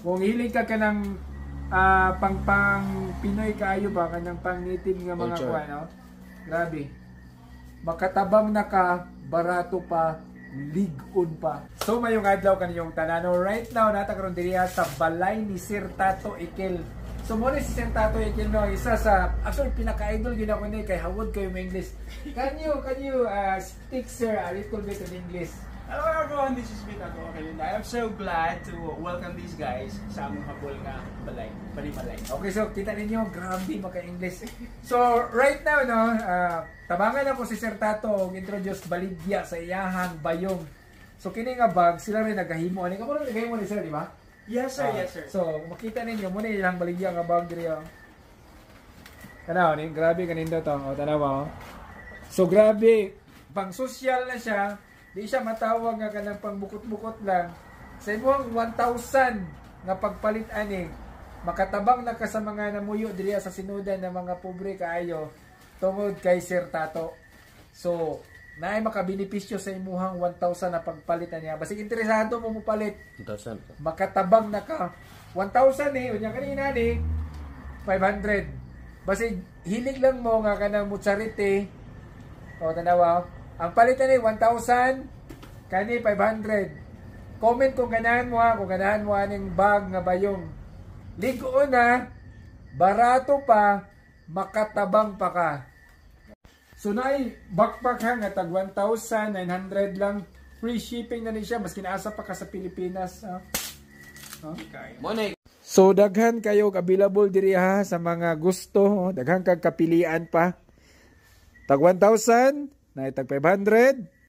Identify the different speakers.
Speaker 1: Kung hilig ka ng pang Pinoy kaayo ba kanang pang native nga mga kuha, no? Grabe. Makatabang na ka, barato pa, ligon pa. So mayong adlaw kaniyong tanano. Right now nata karon diriya sa balay ni Sir Tato Ikel. So mo si Sir Tato Ikel, no, isa sa actually pinaka-idol gyud ako ni kay hawod kayo mo English. Can you speak sir a little bit in English?
Speaker 2: Hello everyone, this is Tato Ikel. I am so glad to welcome these guys sa among habol nga balay, Balibalay.
Speaker 1: Okay, so kita ninyo, grabe maka-English. So right now, no, tabangan ako si Sir Tato introduce baligya sa iyahang bayong. So kini nga bag sila rin nagahimo ani kamo nagahimo ni sir, di ba?
Speaker 2: Yes sir, yes sir.
Speaker 1: So makita ninyo mo ni ilang baligya nga bag diri. Tanaw ni, grabe kanindo to. O tanaw mo. So grabe, pang social na siya. Di siya matawag nga kanang pangbukot-bukot lang. Sa imong 1,000 nga pagpalit ani, makatabang na ka sa mga namuyo diri sa sinudan ng mga pobre kaayo tungod kay Sir Tato. So, naay makabenepisyo sa imuhang 1,000 na pagpalitan niya. Basig interesado mo palit,
Speaker 3: 1,000.
Speaker 1: makatabang na ka. 1,000 eh, unya kanina ni 500. Basig hilig lang mo nga kanang mutsarite. O tanawa, ang palitan ni 1,000, kani 500. Comment kung ganahan mo ha, kung ganahan mo aning bag nga bayong. Ligo na, barato pa, makatabang pa ka. So naay backpack ha nga tag 1,900 lang. Free shipping na ni siya, mas kinaasa pa ka sa Pilipinas. Ha?
Speaker 3: Money.
Speaker 1: So daghan kayo available diri ha sa mga gusto, daghan kag kapilian pa. Tag 1,000, na tag 500,